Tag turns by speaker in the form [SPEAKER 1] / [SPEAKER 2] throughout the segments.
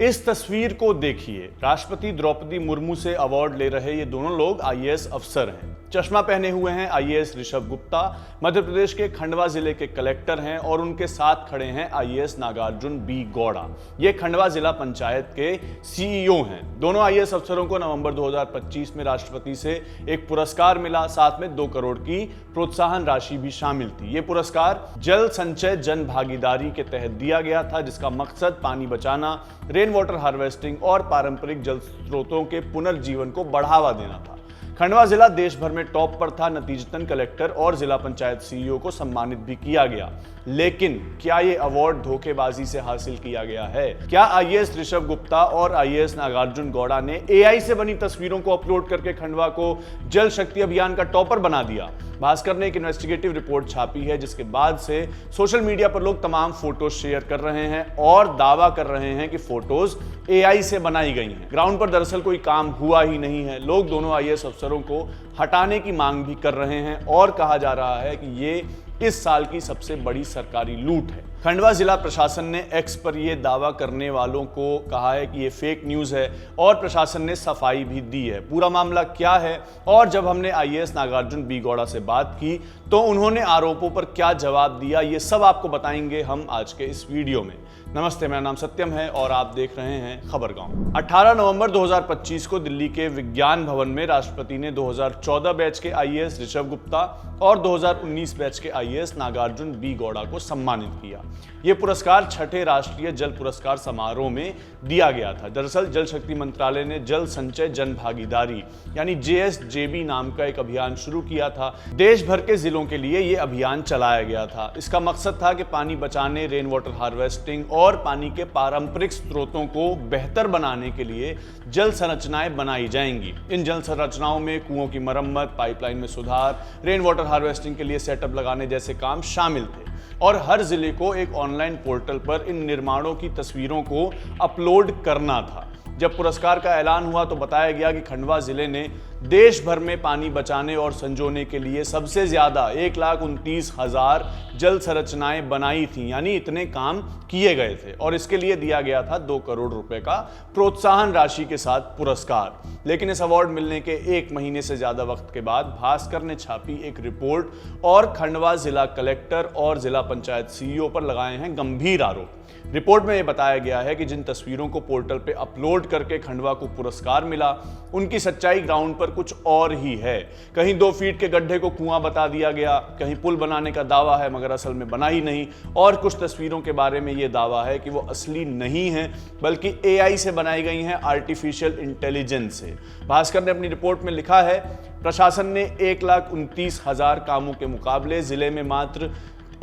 [SPEAKER 1] इस तस्वीर को देखिए। राष्ट्रपति द्रौपदी मुर्मू से अवार्ड ले रहे ये दोनों लोग आईएएस अफसर हैं। चश्मा पहने हुए हैं आईएएस ऋषभ गुप्ता, मध्य प्रदेश के खंडवा जिले के कलेक्टर हैं और उनके साथ खड़े हैं आईएएस नागार्जुन बी गौड़ा। ये खंडवा जिला पंचायत के सीईओ हैं। दोनों आईएएस अफसरों को नवंबर 2025 में राष्ट्रपति से एक पुरस्कार मिला, साथ में 2 करोड़ की प्रोत्साहन राशि भी शामिल थी। ये पुरस्कार जल संचय जन भागीदारी के तहत दिया गया था, जिसका मकसद पानी बचाना, रेन वाटर हार्वेस्टिंग और पारंपरिक जल स्रोतों के पुनर्जीवन को बढ़ावा देना था। खंडवा जिला देश भर में टॉप पर था। नतीजतन कलेक्टर और जिला पंचायत सीईओ को सम्मानित भी किया गया। लेकिन क्या ये अवार्ड धोखेबाजी से हासिल किया गया है? क्या आईएएस ऋषभ गुप्ता और आईएएस नागार्जुन गौड़ा ने एआई से बनी तस्वीरों को अपलोड करके खंडवा को जल शक्ति अभियान का टॉपर बना दिया? भास्कर ने एक इन्वेस्टिगेटिव रिपोर्ट छापी है, जिसके बाद से सोशल मीडिया पर लोग तमाम फोटोज शेयर कर रहे हैं और दावा कर रहे हैं कि फोटोज एआई से बनाई गई हैं। ग्राउंड पर दरअसल कोई काम हुआ ही नहीं है। लोग दोनों आईएएस अफसरों को हटाने की मांग भी कर रहे हैं और कहा जा रहा है कि ये इस साल की सबसे बड़ी सरकारी लूट है। खंडवा जिला प्रशासन ने एक्स पर यह दावा करने वालों को कहा है कि ये फेक न्यूज़ है और प्रशासन ने सफाई भी दी है। पूरा मामला क्या है और जब हमने आईएएस नागार्जुन बी गौड़ा से बात की तो उन्होंने आरोपों पर क्या जवाब दिया, ये सब आपको बताएंगे हम आज के इस वीडियो में। नमस्ते, मेरा नाम सत्यम है और आप देख रहे हैं खबर गांव। 18 नवंबर 2025 को दिल्ली के विज्ञान भवन में राष्ट्रपति ने 2014 बैच के आईएएस ऋषभ गुप्ता और 2019 बैच के आईएएस नागार्जुन बी गौड़ा को सम्मानित किया। ये पुरस्कार छठे राष्ट्रीय जल पुरस्कार समारोह में दिया गया था। दरअसल जल शक्ति मंत्रालय ने जल संचय जन भागीदारी यानी JSJB नाम का एक अभियान शुरू किया था। देश भर के जिलों के लिए ये अभियान चलाया गया था। इसका मकसद था कि पानी बचाने, रेन वाटर हार्वेस्टिंग और पानी के पारंपरिक स्रोतों को बेहतर बनाने के लिए जल संरचनाएं बनाई जाएंगी। इन जल संरचनाओं में कुओं की मरम्मत, पाइपलाइन में सुधार, रेन वाटर हार्वेस्टिंग के लिए सेटअप लगाने जैसे काम शामिल थे और हर जिले को एक ऑनलाइन पोर्टल पर इन निर्माणों की तस्वीरों को अपलोड करना था। जब पुरस्कार का ऐलान हुआ तो बताया गया कि खंडवा जिले ने देश भर में पानी बचाने और संजोने के लिए सबसे ज्यादा 1,29,000 जल संरचनाएं बनाई थी, यानी इतने काम किए गए थे और इसके लिए दिया गया था 2 करोड़ रुपए का प्रोत्साहन राशि के साथ पुरस्कार। लेकिन इस अवार्ड मिलने के 1 महीने से ज्यादा वक्त के बाद भास्कर ने छापी एक रिपोर्ट और खंडवा जिला कलेक्टर और जिला पंचायत सीईओ पर लगाए हैं गंभीर आरोप। रिपोर्ट में यह बताया गया है कि जिन तस्वीरों को पोर्टल पे अपलोड करके खंडवा को पुरस्कार मिला, उनकी सच्चाई ग्राउंड पर कुछ और ही है। कहीं 2 फीट के गड्ढे को कुआं बता दिया गया, कहीं पुल बनाने का दावा है मगर असल में बना ही नहीं, और कुछ तस्वीरों के बारे में यह दावा है कि वो असली नहीं है बल्कि एआई से बनाई गई हैं, आर्टिफिशियल इंटेलिजेंस से। भास्कर ने अपनी रिपोर्ट में लिखा है, प्रशासन ने 1,29,000 कामों के मुकाबले जिले में मात्र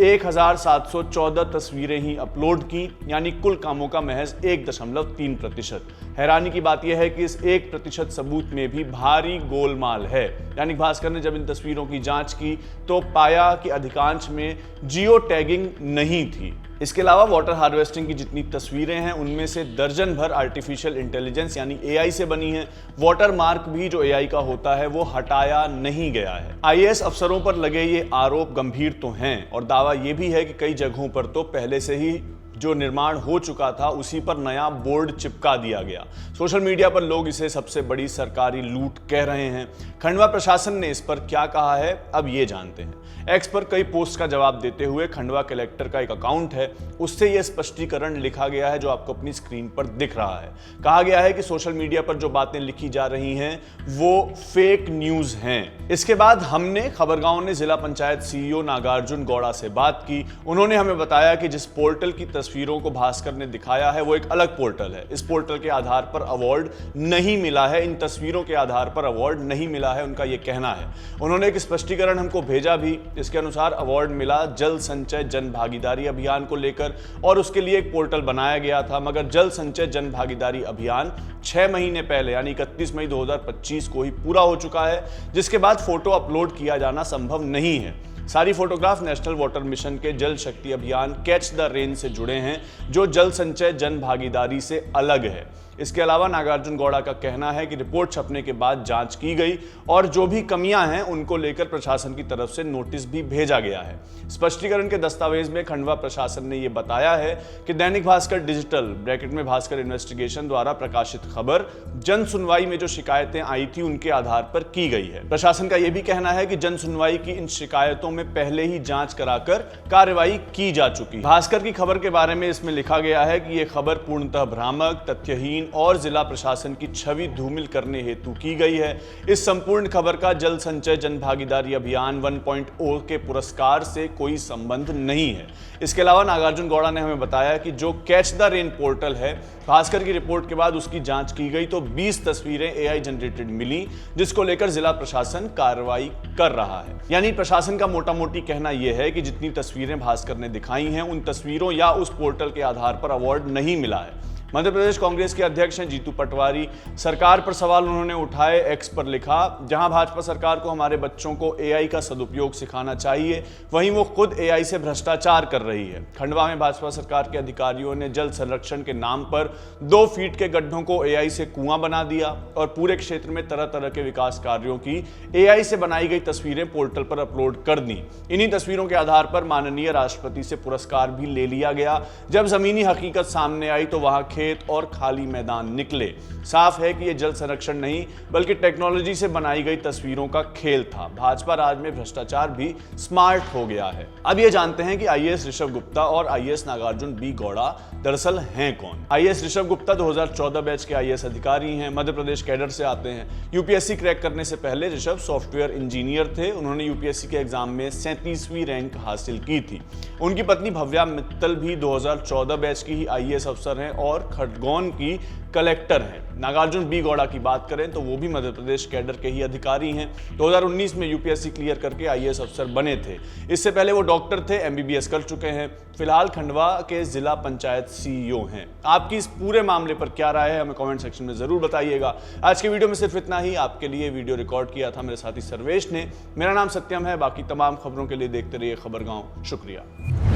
[SPEAKER 1] 1,714 तस्वीरें ही अपलोड की, यानी कुल कामों का महज 1.3%। हैरानी की बात यह है कि इस 1% सबूत में भी भारी गोलमाल है। यानी भास्कर ने जब इन तस्वीरों की जांच की तो पाया कि अधिकांश में जियो टैगिंग नहीं थी। इसके अलावा वाटर हार्वेस्टिंग की जितनी तस्वीरें हैं उनमें से दर्जन भर आर्टिफिशियल इंटेलिजेंस यानी एआई से बनी है। वाटर मार्क भी जो एआई का होता है वो हटाया नहीं गया है। आईएएस अफसरों पर लगे ये आरोप गंभीर तो हैं और दावा ये भी है कि कई जगहों पर तो पहले से ही जो निर्माण हो चुका था उसी पर नया बोर्ड चिपका दिया गया। सोशल मीडिया पर लोग इसे सबसे बड़ी सरकारी लूट कह रहे हैं। खंडवा प्रशासन ने इस पर क्या कहा है, अब ये जानते हैं। एक्स पर कई पोस्ट का जवाब देते हुए खंडवा कलेक्टर का एक अकाउंट है, उससे यह स्पष्टीकरण लिखा गया है जो आपको अपनी स्क्रीन पर दिख रहा है। कहा गया है कि सोशल मीडिया पर जो बातें लिखी जा रही हैं वो फेक न्यूज हैं। इसके बाद हमने खबरगांव ने जिला पंचायत सीईओ नागार्जुन गौड़ा से बात की। उन्होंने हमें बताया कि जिस पोर्टल की तस्वीरों को भास्कर ने दिखाया है वो एक अलग पोर्टल है। इस पोर्टल के आधार पर अवार्ड नहीं मिला है, इन तस्वीरों के आधार पर अवार्ड नहीं मिला है, उनका यह कहना है। उन्होंने एक स्पष्टीकरण हमको भेजा भी। इसके अनुसार अवार्ड मिला जल संचय जन भागीदारी अभियान को लेकर और उसके लिए एक पोर्टल बनाया गया था, मगर जल संचय जन भागीदारी अभियान 6 महीने पहले यानी 31 मई 2025 को ही पूरा हो चुका है, जिसके बाद फोटो अपलोड किया जाना संभव नहीं है। सारी फोटोग्राफ नेशनल वाटर मिशन के जल शक्ति अभियान कैच द रेन से जुड़े हैं, जो जल संचय जन भागीदारी से अलग है। इसके अलावा नागार्जुन गौड़ा का कहना है कि रिपोर्ट छपने के बाद जांच की गई और जो भी कमियां हैं उनको लेकर प्रशासन की तरफ से नोटिस भी भेजा गया है। स्पष्टीकरण के दस्तावेज में खंडवा प्रशासन ने यह बताया है कि दैनिक भास्कर डिजिटल ब्रैकेट में भास्कर इन्वेस्टिगेशन द्वारा प्रकाशित खबर जन सुनवाई में जो शिकायतें आई थी उनके आधार पर की गई है। प्रशासन का यह भी कहना है कि जन सुनवाई की इन शिकायतों में पहले ही जांच कराकर कार्रवाई की जा चुकी। भास्कर की खबर के बारे में इसमें लिखा गया है कि यह खबर पूर्णतः भ्रामक, तथ्यहीन और जिला प्रशासन की छवि धूमिल करने हेतु की गई है। इस संपूर्ण खबर का जल संचय जन भागीदारी अभियान 1.0 के पुरस्कार से कोई संबंध नहीं है। इसके अलावा नागार्जुन गौड़ा ने हमें बताया कि जो कैच द रेन पोर्टल है, भास्कर की रिपोर्ट के बाद उसकी जांच की गई तो 20 तस्वीरें AI जनरेटेड मिली, जिसको लेकर जिला प्रशासन कार्रवाई कर रहा है। यानी प्रशासन का मोटा मोटी कहना यह है कि जितनी तस्वीरें भास्कर ने दिखाई हैं उन तस्वीरों या उस पोर्टल के आधार पर अवार्ड नहीं मिला है। मध्य प्रदेश कांग्रेस के अध्यक्ष हैं जीतू पटवारी। सरकार पर सवाल उन्होंने उठाए, एक्स पर लिखा, जहां भाजपा सरकार को हमारे बच्चों को AI का सदुपयोग सिखाना चाहिए, वहीं वो खुद AI से भ्रष्टाचार कर रही है। खंडवा में भाजपा सरकार के अधिकारियों ने जल संरक्षण के नाम पर 2 फीट के गड्ढों को AI से कुआं बना दिया और पूरे क्षेत्र में तरह तरह के विकास कार्यों की AI से बनाई गई तस्वीरें पोर्टल पर अपलोड कर दी। इन्हीं तस्वीरों के आधार पर माननीय राष्ट्रपति से पुरस्कार भी ले लिया गया। जब जमीनी हकीकत सामने आई तो वहां खेत और खाली मैदान निकले। साफ है कि यह जल संरक्षण नहीं बल्कि टेक्नोलॉजी से बनाई गई तस्वीरों का खेल था। भाजपा राज में भ्रष्टाचार भी स्मार्ट हो गया है। अब ये जानते हैं कि IAS ऋषभ गुप्ता और IAS नागार्जुन B गौड़ा दरअसल हैं कौन। IAS ऋषभ गुप्ता 2014 बैच के IAS अधिकारी हैं, मध्य प्रदेश कैडर से आते हैं। UPSC क्रैक करने से पहले ऋषभ सॉफ्टवेयर इंजीनियर थे। उन्होंने UPSC के एग्जाम में 37वीं रैंक हासिल की थी। उनकी पत्नी भव्या मित्तल भी 2014 बैच की ही IAS अफसर हैं और खरगोन की कलेक्टर हैं। नागार्जुन B गौड़ा की बात करें तो वो भी मध्य प्रदेश कैडर के ही अधिकारी हैं। 2019 में UPSC क्लियर करके IAS अफसर बने थे। इससे पहले वो डॉक्टर थे, MBBS कर चुके हैं। फिलहाल खंडवा के जिला पंचायत CEO हैं। आपकी इस पूरे मामले पर क्या राय है, हमें कमेंट सेक्शन में जरूर बताइएगा। आज के वीडियो में सिर्फ इतना ही। आपके लिए वीडियो रिकॉर्ड किया था मेरे साथी सर्वेश ने। मेरा नाम सत्यम है। बाकी तमाम खबरों के लिए देखते रहिए खबर गांव। शुक्रिया।